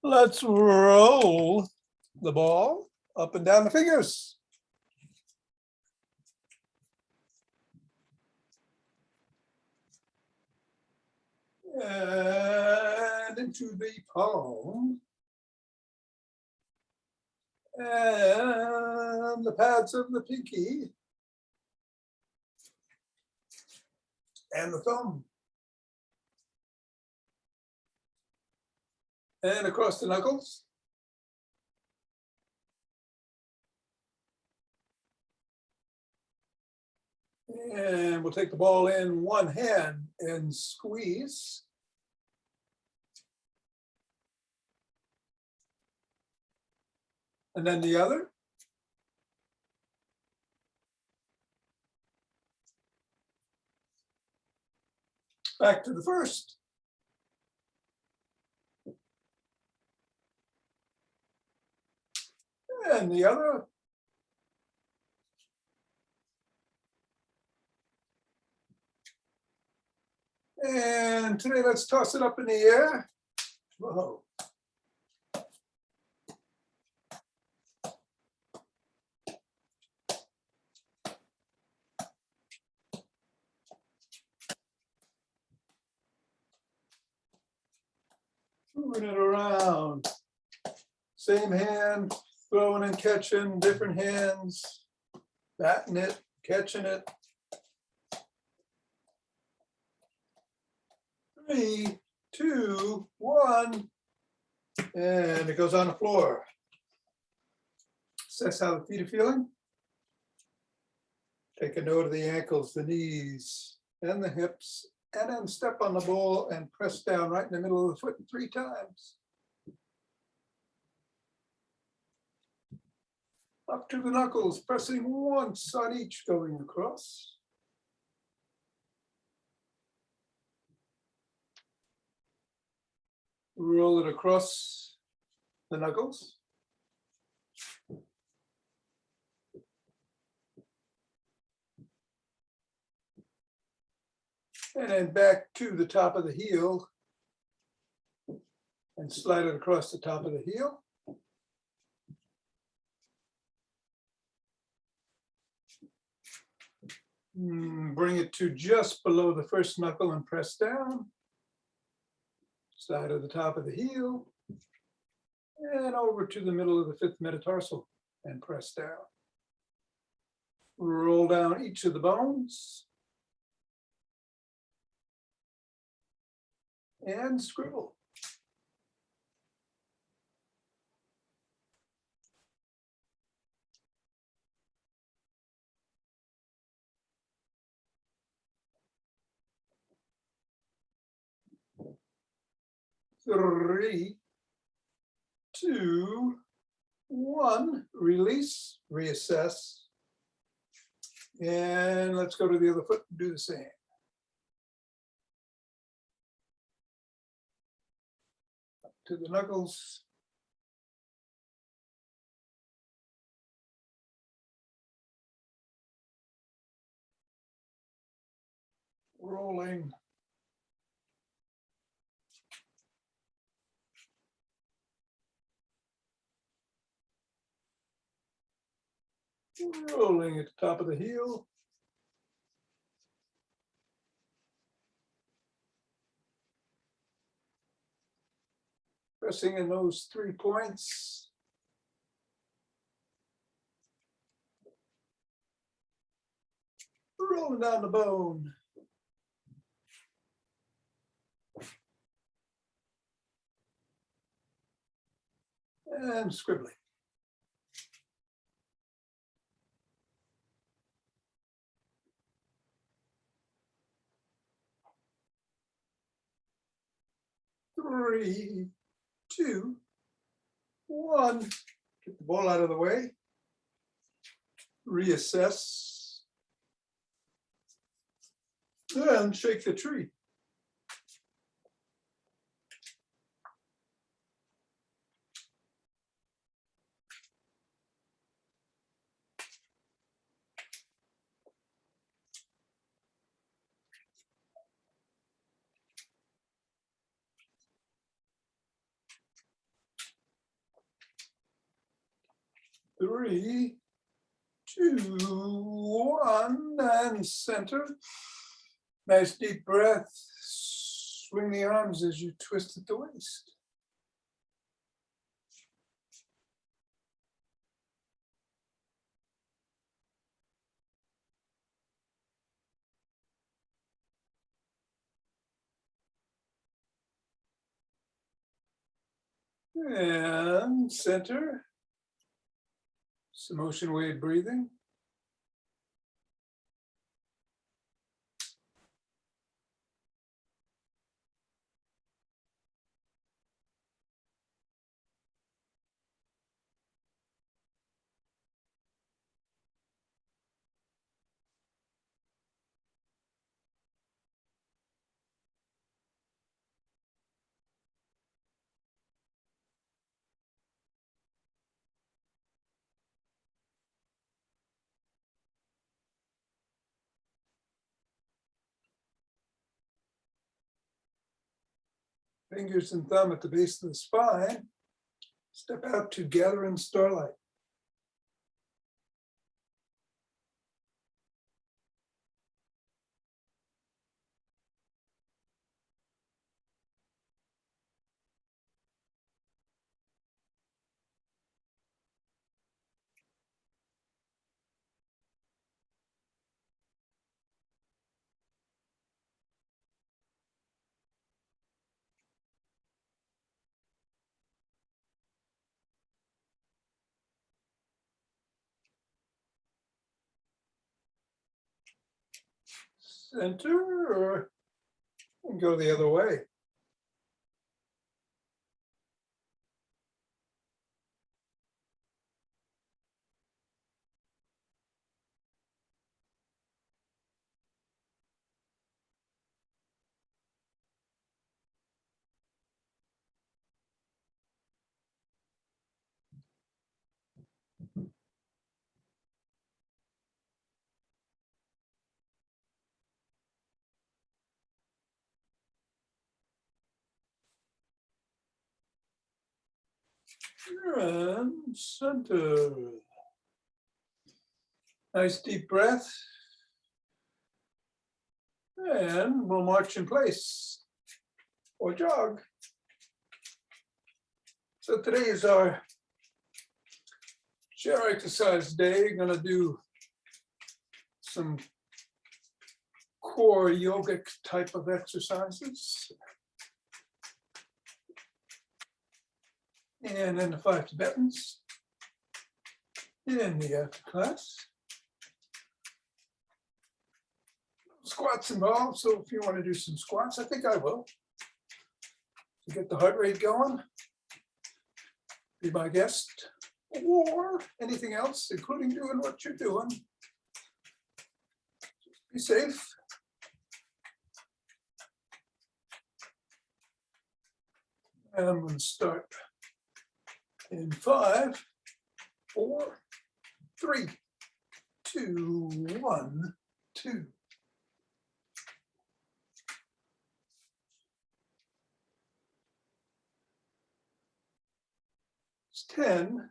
Let's roll the ball up and down the fingers. And into the palm. And the pads of the pinky. And the thumb. And across the knuckles. And we'll take the ball in one hand and squeeze. And then the other. Back to the first. And the other. And today, let's toss it up in the air. Whoa. Moving it around. Same hand, throwing and catching, different hands, batting it, catching it. 3, 2, 1, and it goes on the floor. Assess how the feet are feeling. Take a note of the ankles, the knees, and the hips, and then step on the ball and press down right in the middle of the foot 3 times. Up to the knuckles, pressing once on each, going across. Roll it across the knuckles. And then back to the top of the heel and slide it across the top of the heel. Bring it to just below the first knuckle and press down. Slide of the top of the heel and over to the middle of the 5th metatarsal and press down. Roll down each of the bones and scribble. Three, 2, 1, release, reassess. And let's go to the other foot and do the same. Up to the knuckles. Rolling. Rolling at the top of the heel. Pressing in those 3 points. Rolling down the bone. And scribbling. Three, 2, 1. Get the ball out of the way. Reassess. And shake the tree. 3, 2, 1, and center. Nice deep breath. Swing the arms as you twist at the waist. And center. Some ocean wave breathing. Fingers and thumb at the base of the spine. Step out to gather in starlight. Center, or go the other way. And center. Nice deep breath. And we'll march in place or jog. So today is our chair exercise day. Gonna do some core yogic type of exercises. And then the Five Tibetans in the after class. Squats involved, so if you want to do some squats, I think I will. To get the heart rate going, be my guest, or anything else, including doing what you're doing. Be safe. And I'm going to start in 5, 4, 3, 2, 1, 2. It's 10.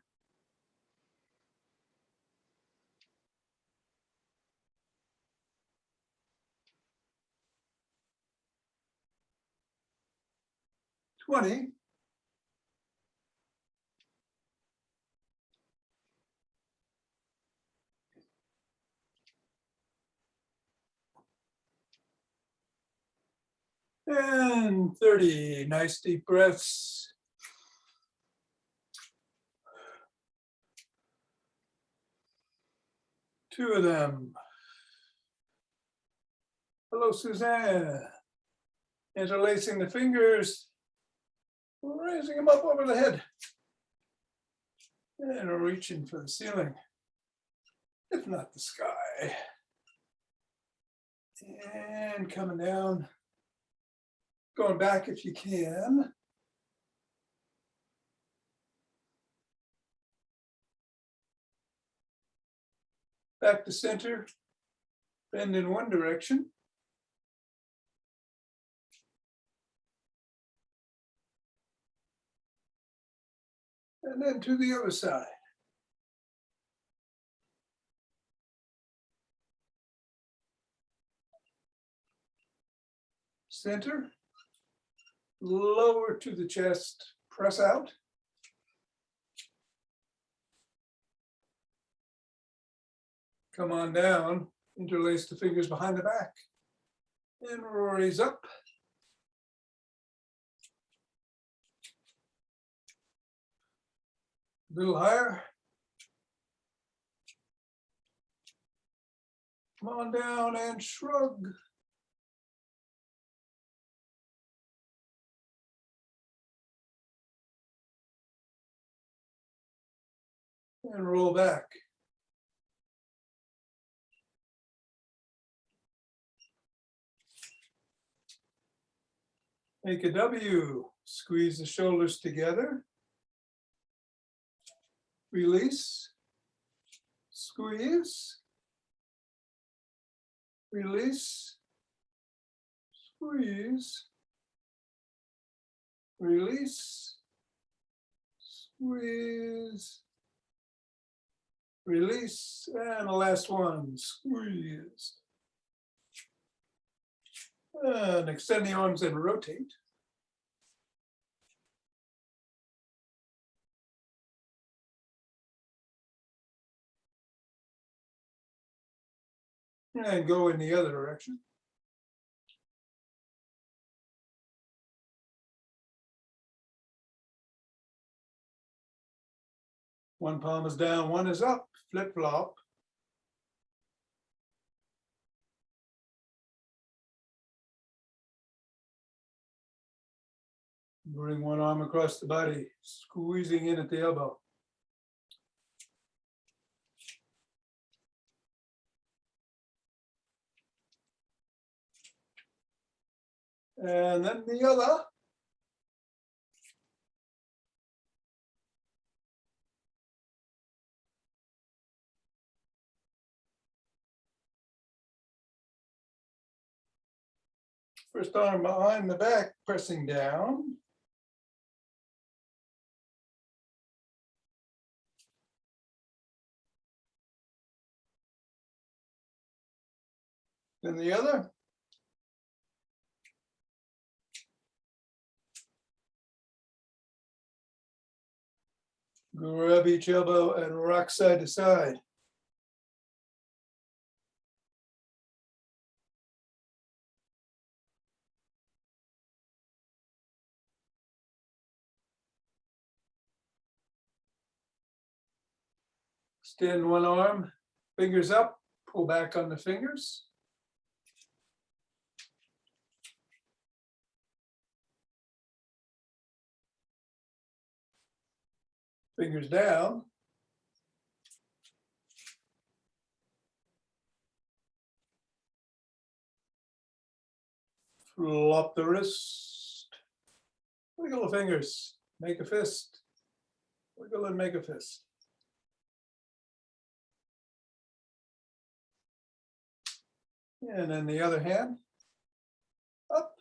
20. 30. Nice deep breaths. Two of them. Hello, Suzanne. Interlacing the fingers, raising them up over the head, and reaching for the ceiling, if not the sky. And coming down, going back if you can. Back to center, bend in one direction. And then to the other side. center, lower to the chest, press out. Come on down, interlace the fingers behind the back, and raise up. A little higher. Come on down and shrug. And roll back. Make a W, squeeze the shoulders together. Release, squeeze, release, squeeze, release, squeeze, release, and the last one, squeeze. And extend the arms and rotate. And go in the other direction. One palm is down, one is up, flip flop. Bring one arm across the body, squeezing in at the elbow. And then the other. First arm behind the back, pressing down. Then the other. Grab each elbow and rock side to side. Extend one arm, fingers up, pull back on the fingers. Fingers down. Flop the wrist. Wiggle the fingers, make a fist. Wiggle and make a fist. And then the other hand, up.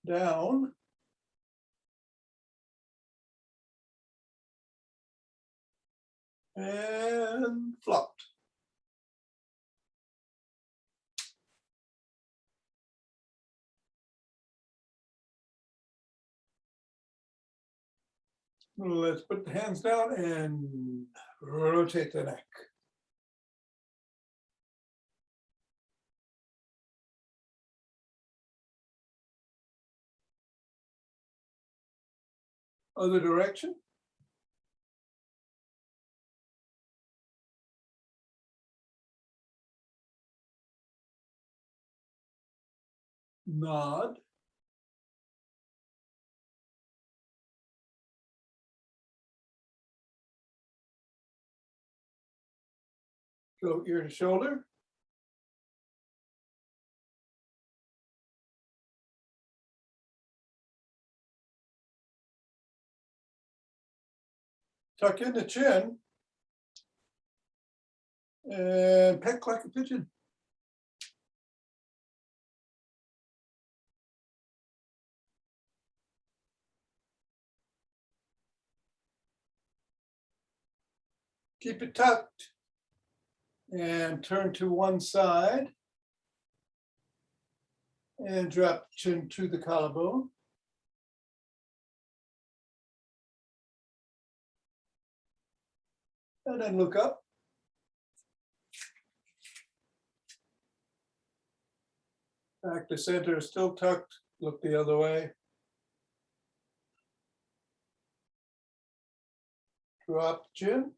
Down. And flopped. Let's put the hands down and rotate the neck. Other direction. Nod. Go ear to shoulder. Tuck in the chin. And peck like a pigeon. Keep it tucked and turn to one side and drop chin to the collarbone. And then look up. Back to center, still tucked, look the other way. Drop chin.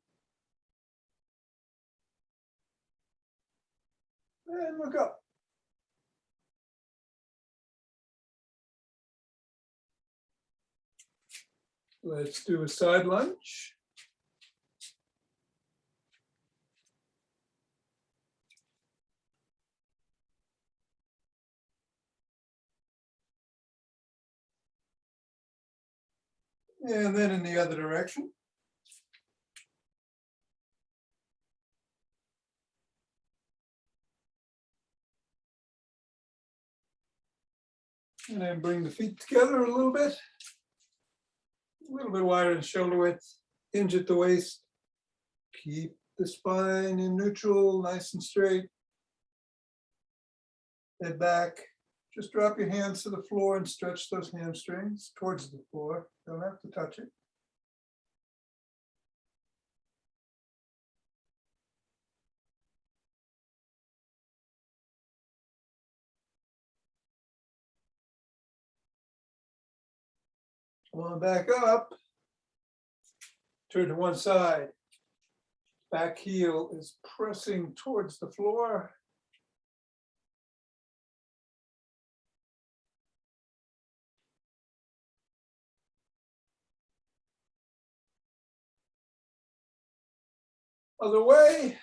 And look up. Let's do a side lunge. And then in the other direction. And then bring the feet together a little bit wider in shoulder width, hinge at the waist. Keep the spine in neutral, nice and straight. Head back. Just drop your hands to the floor and stretch those hamstrings towards the floor. Don't have to touch it. Come on back up. Turn to one side. Back heel is pressing towards the floor. Other way.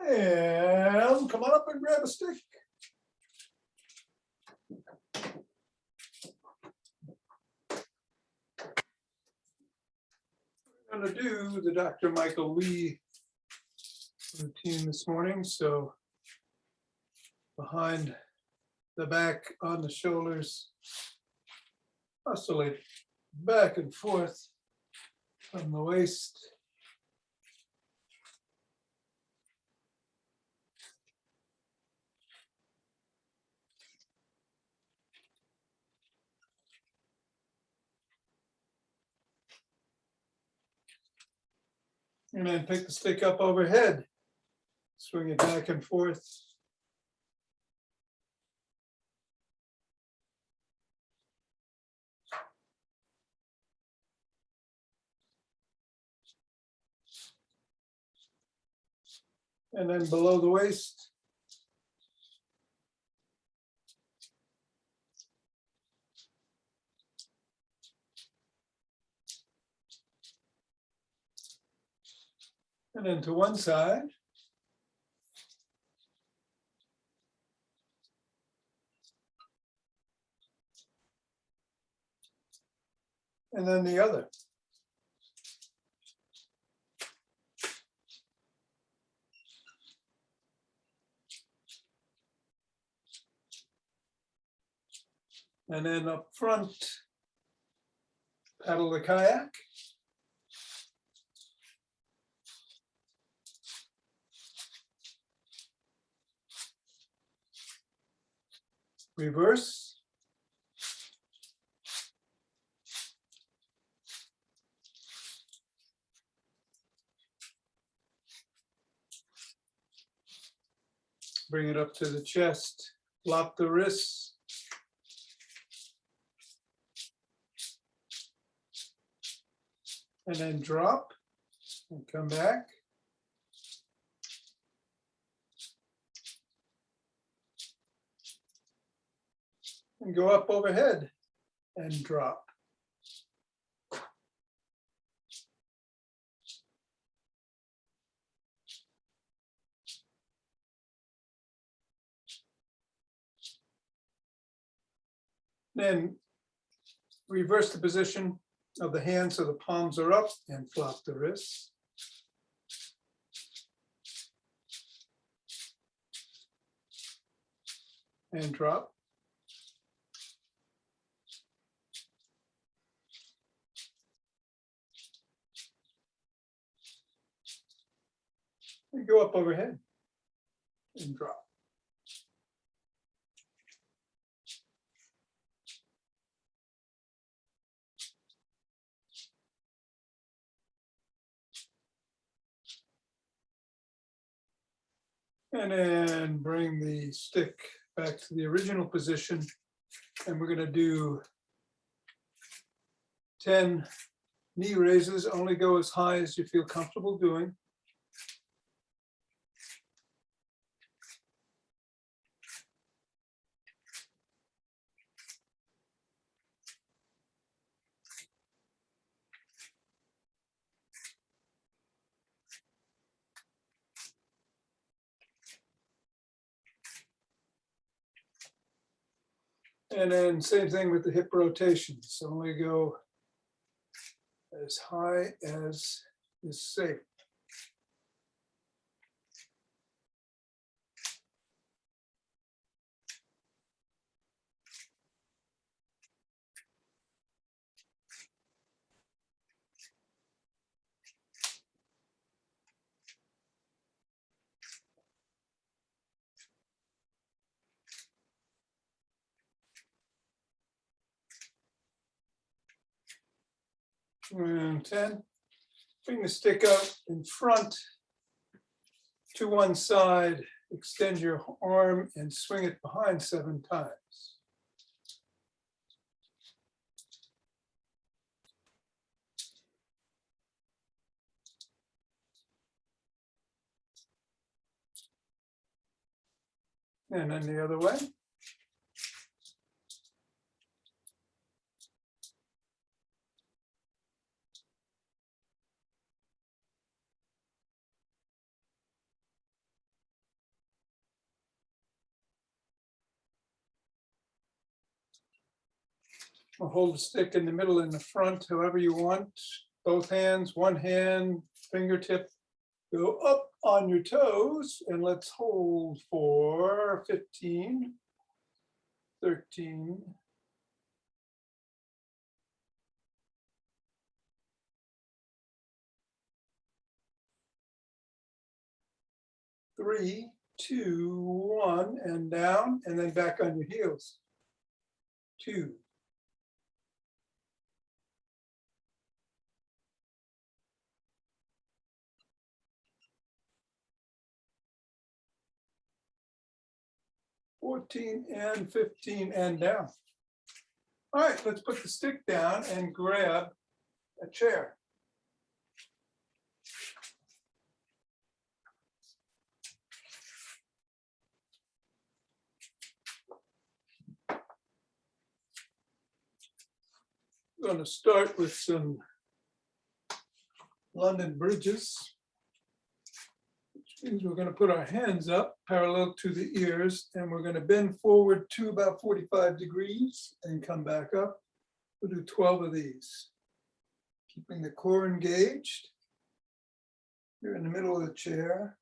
And come on up and grab a stick. I'm going to do the Dr. Michael Lee routine this morning. So behind the back, on the shoulders, oscillate back and forth from the waist. And then pick the stick up overhead, swing it back and forth. And then below the waist. And then to one side. And then the other. And then up front, paddle the kayak. Reverse. Bring it up to the chest, flop the wrists. And then drop and come back. And go up overhead and drop. Then reverse the position of the hands so the palms are up and flop the wrists. and drop. And go up overhead and drop. And then bring the stick back to the original position. And we're going to do 10 knee raises. Only go as high as you feel comfortable doing. And then same thing with the hip rotations. Only go as high as is safe. And 10. Bring the stick up in front to one side, extend your arm and swing it behind 7 times. And then the other way. Or hold the stick in the middle in the front, however you want. Both hands, one hand, fingertip. Go up on your toes and let's hold for 15, 13, 3, 2, 1, and down, and then back on your heels. 2. 14 and 15 and down. All right, let's put the stick down and grab a chair. I'm going to start with some London bridges, which means we're going to put our hands up parallel to the ears, and we're going to bend forward to about 45 degrees and come back up. We'll do 12 of these, keeping the core engaged. You're in the middle of the chair.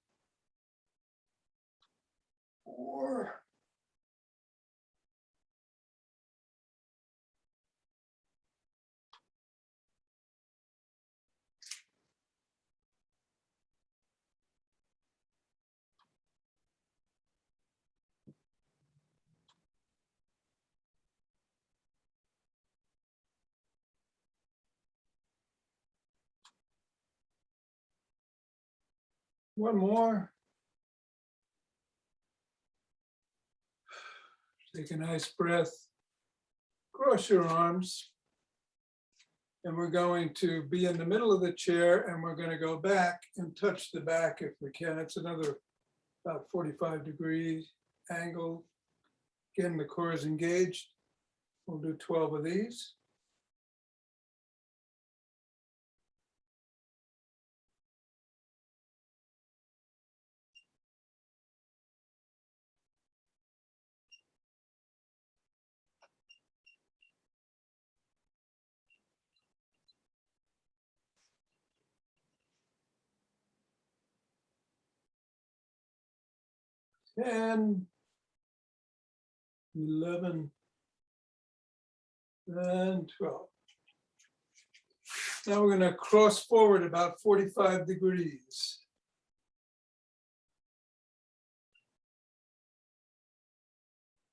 4, 1 more. Take a nice breath. Cross your arms. And we're going to be in the middle of the chair, and we're going to go back and touch the back if we can. It's another about 45 degree angle. Again, the core is engaged. We'll do 12 of these. And 11, and 12. Now we're going to cross forward about 45 degrees.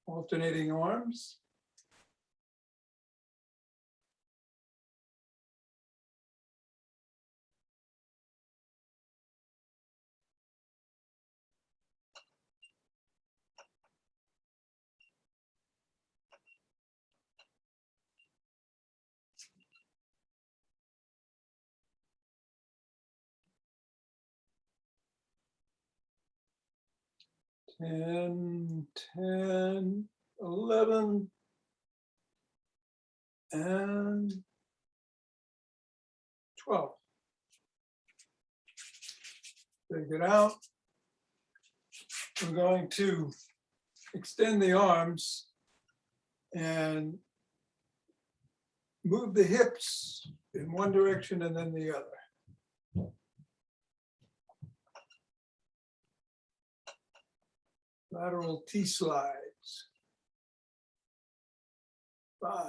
Alternating arms. And 10, 11, and 12. Take it out. We're going to extend the arms and move the hips in one direction and then the other. Lateral T-slides. 5,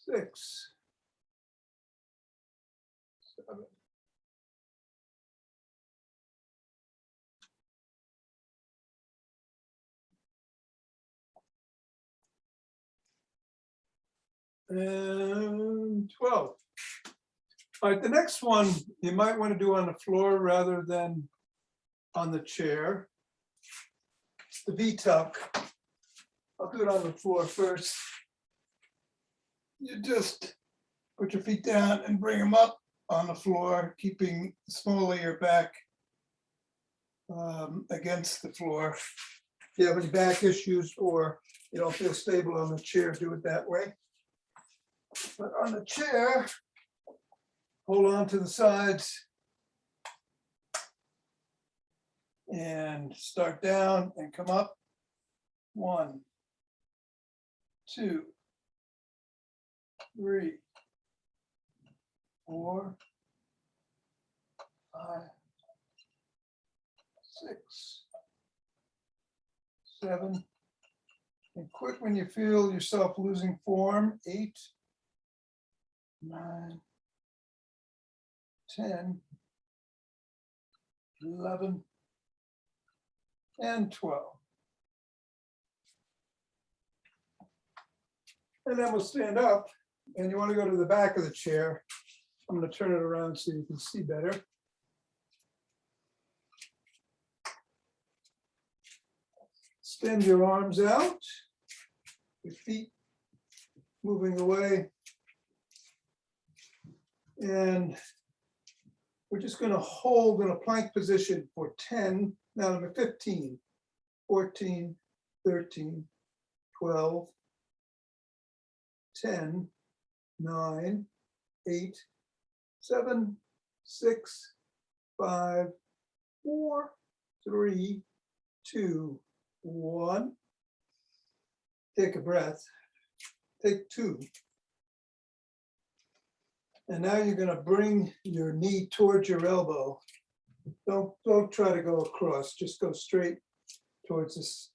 6, 7. And 12. All right, the next one you might want to do on the floor rather than on the chair. It's the V-tuck. I'll do it on the floor first. You just put your feet down and bring them up on the floor, keeping the small of your back against the floor. If you have any back issues or you don't feel stable on the chair, do it that way. But on the chair, hold on to the sides and start down and come up. 1, 2, 3, 4, 5, 6, 7, and quit when you feel yourself losing form. 8, 9, 10, 11, and 12. And then we'll stand up, and you want to go to the back of the chair. I'm going to turn it around so you can see better. Extend your arms out, your feet moving away. And we're just going to hold in a plank position for 10, now number 15, 14, 13, 12, 10, 9, 8, 7, 6, 5, 4, 3, 2, 1. Take a breath. Take 2. And now you're going to bring your knee towards your elbow. Don't try to go across. Just go straight towards this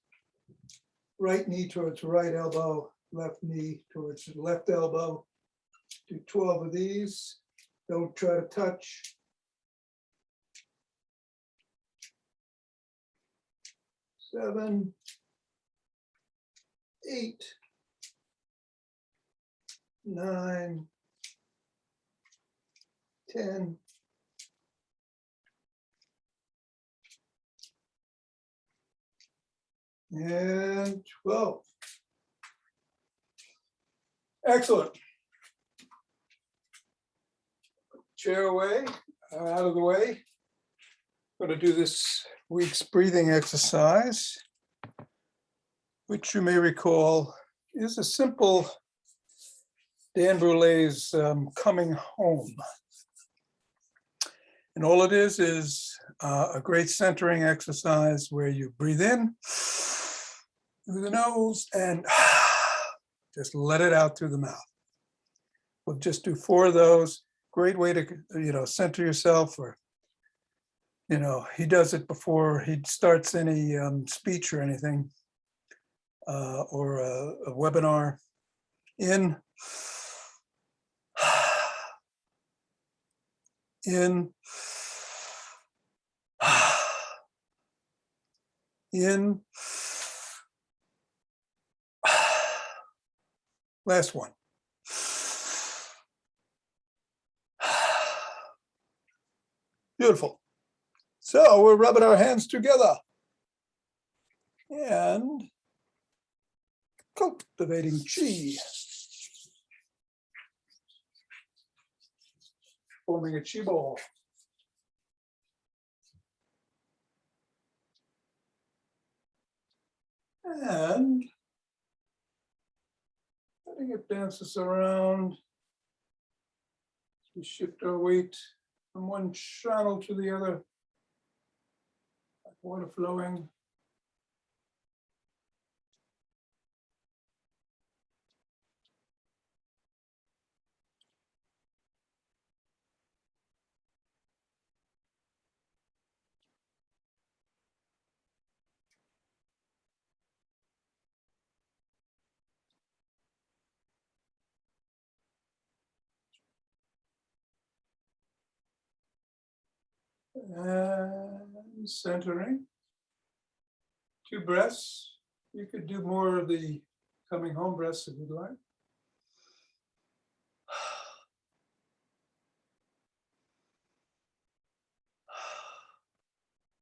right knee towards right elbow, left knee towards the left elbow. Do 12 of these. Don't try to touch. 7, 8, 9, 10, 12. Excellent. Chair away, out of the way. I'm going to do this week's breathing exercise, which you may recall is a simple Dan Brûlé's coming home. And all it is a great centering exercise where you breathe in through the nose and just let it out through the mouth. We'll just do 4 of those. Great way to, center yourself or he does it before he starts any speech or anything, or a webinar. In, in, in, last one. Beautiful. So we're rubbing our hands together and cultivating chi, forming a chi ball. And letting it dance us around. We shift our weight from one channel to the other, like water flowing. And centering. 2 breaths. You could do more of the coming home breaths if you'd like.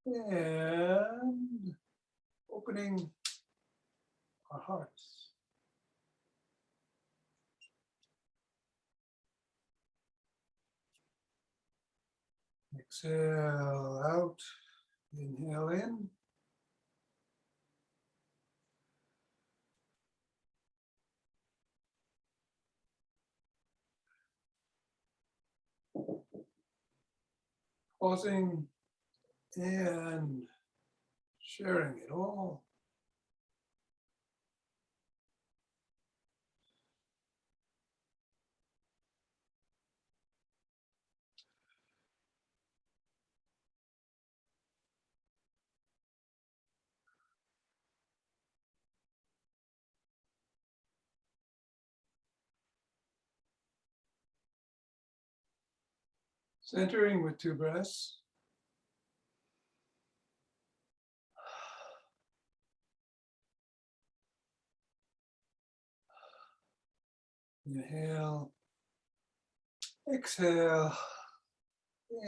And opening our hearts. Exhale out, inhale in. Pausing and sharing it all. Centering with 2 breaths. Inhale, exhale,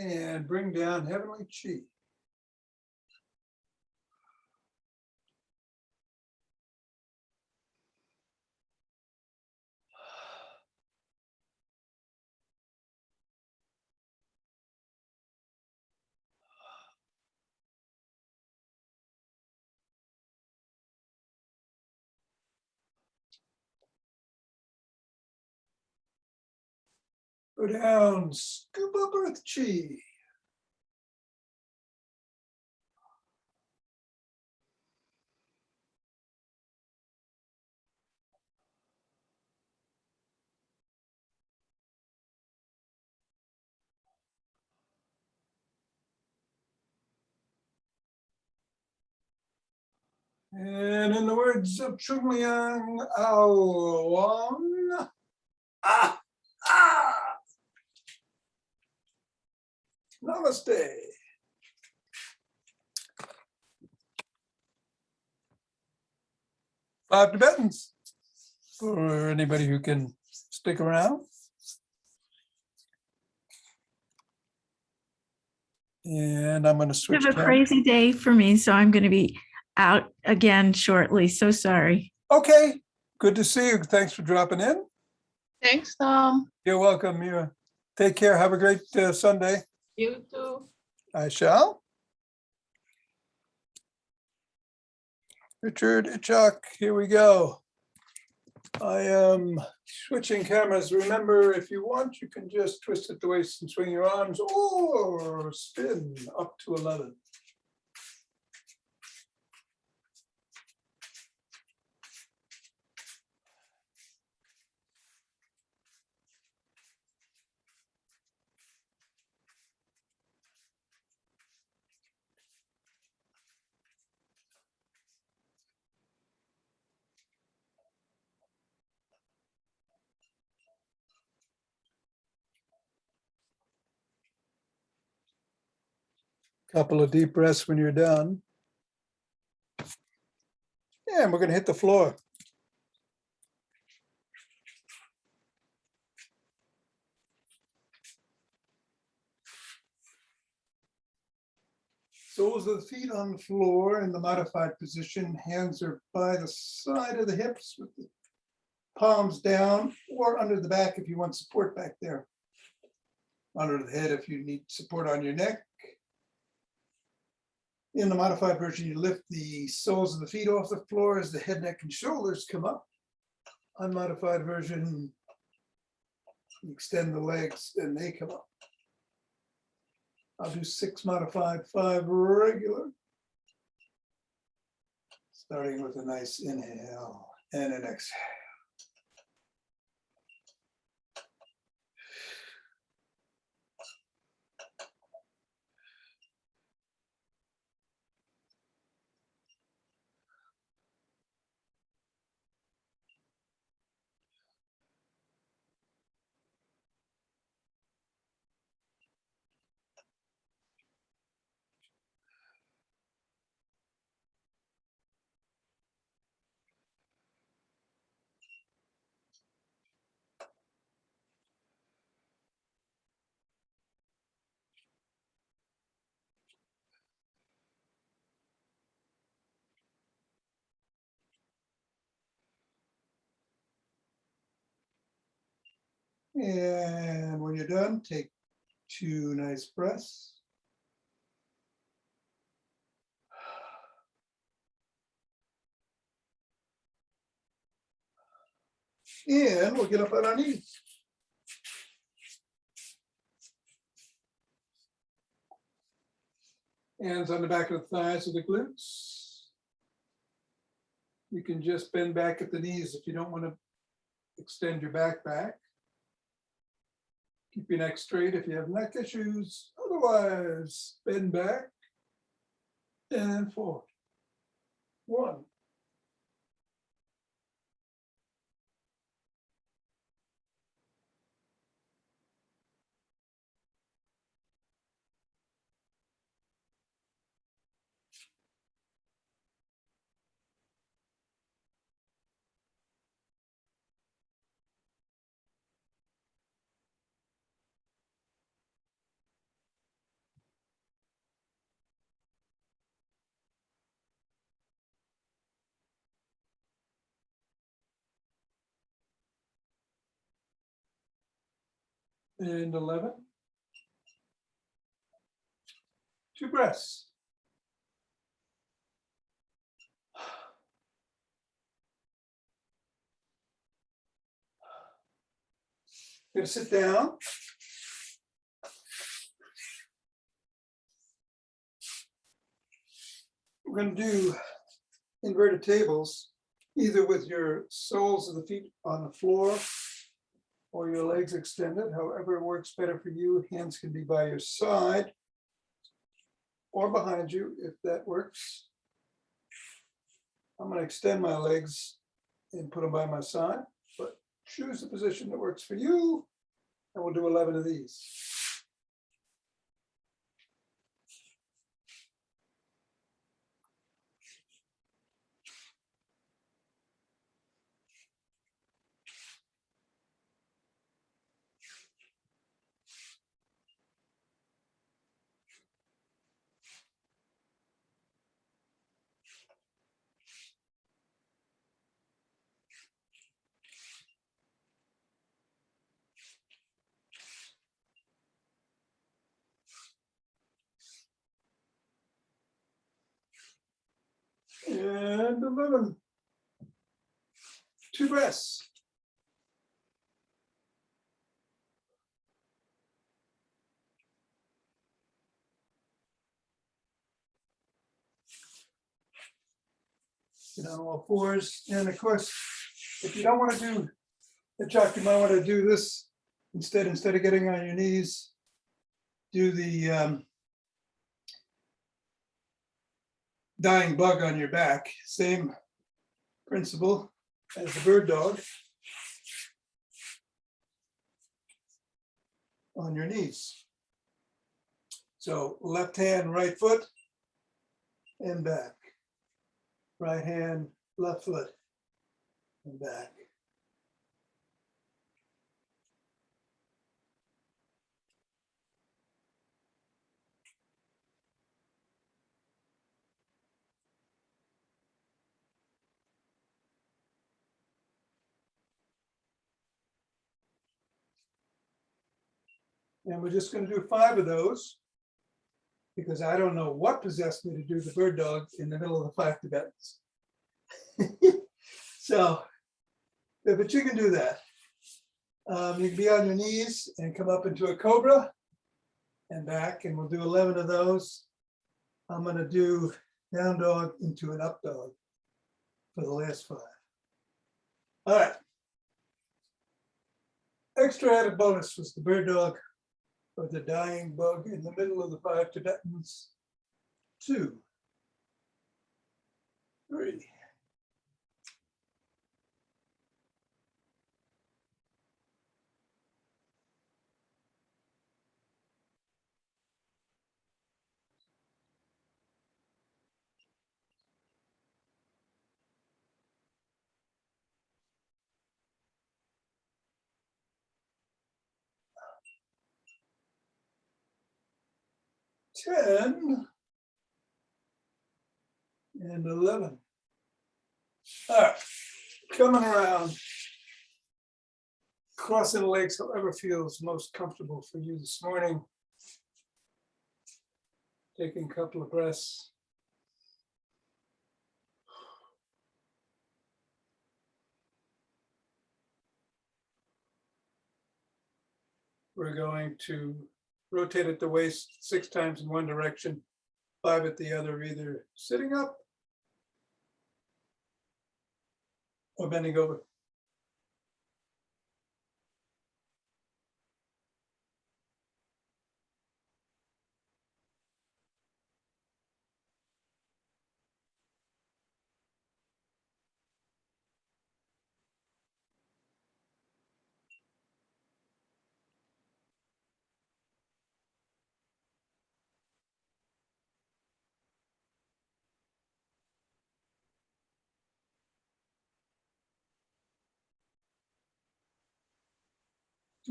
and bring down heavenly chi. Go down, scoop up earth chi. And in the words of Chung Liang Aowan, ah, ah, namaste. Five Tibetans, for anybody who can stick around. And I'm going to switch. Have a crazy day for me, so I'm going to be out again shortly. So sorry. Okay, good to see you. Thanks for dropping in. Thanks, Tom. You're welcome, Mira. Take care. Have a great Sunday. You too. I shall. Richard, Chuck, here we go. I am switching cameras. Remember, if you want, you can just twist at the waist and swing your arms or spin up to 11. Couple of deep breaths when you're done. And we're going to hit the floor. Soles of the feet on the floor in the modified position. Hands are by the side of the hips with the palms down or under the back if you want support back there. Under the head if you need support on your neck. In the modified version, you lift the soles of the feet off the floor as the head, neck, and shoulders come up. Unmodified version, you extend the legs and they come up. I'll do 6 modified, 5 regular. Starting with a nice inhale and an exhale. And when you're done, take 2 nice breaths. And we'll get up on our knees. Hands on the back of the thighs of the glutes. You can just bend back at the knees if you don't want to extend your back. Keep your neck straight if you have neck issues. Otherwise, bend back and forward. 1. And 11. 2 breaths. Going to sit down. We're going to do inverted tables, either with your soles of the feet on the floor or your legs extended, however works better for you. Hands can be by your side or behind you if that works. I'm going to extend my legs and put them by my side, but choose the position that works for you, and we'll do 11 of these. And 11. 2 breaths. Get on all fours. And of course, if you don't want to do the chuck, you might want to do this instead of getting on your knees, do the dying bug on your back. Same principle as the bird dog on your knees. So left hand, right foot, and back. Right hand, left foot, and back. And we're just going to do 5 of those because I don't know what possessed me to do the bird dog in the middle of the 5 Tibetans. So, but you can do that. You can be on your knees and come up into a cobra and back, and we'll do 11 of those. I'm going to do down dog into an up dog for the last 5. All right. Extra added bonus was the bird dog or the dying bug in the middle of the 5 Tibetans. 2, 3. Ten and 11. All right, coming around, crossing the legs, however feels most comfortable for you this morning. Taking a couple of breaths. We're going to rotate at the waist 6 times in one direction, 5 at the other, either sitting up or bending over.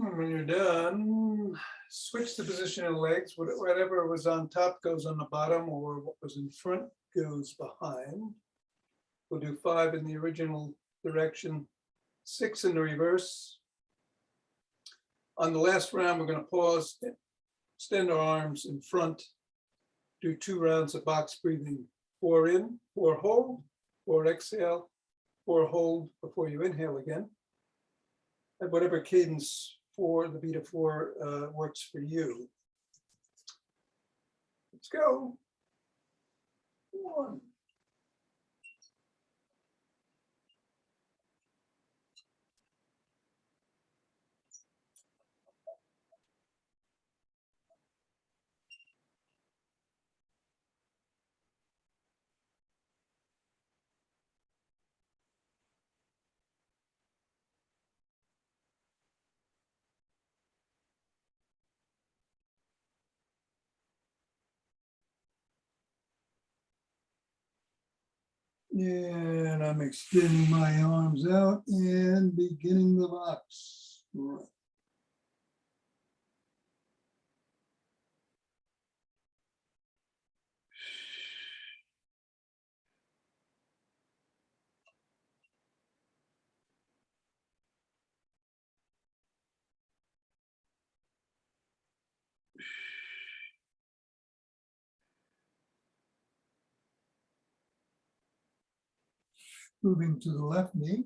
And when you're done, switch the position of the legs. Whatever was on top goes on the bottom, or what was in front goes behind. We'll do 5 in the original direction, 6 in the reverse. On the last round, we're going to pause, extend our arms in front, do 2 rounds of box breathing. 4 in, 4 hold, 4 exhale, 4 hold before you inhale again. At whatever cadence for the beat of 4 works for you. Let's go. 1. And I'm extending my arms out and beginning the box. Right. Moving to the left knee.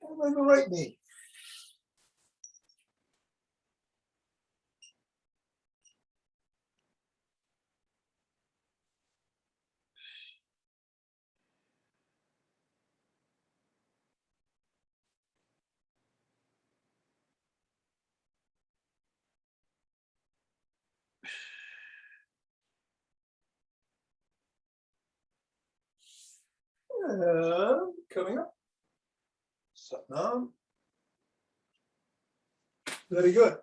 And then the right knee. And coming up. Satnam. Very good.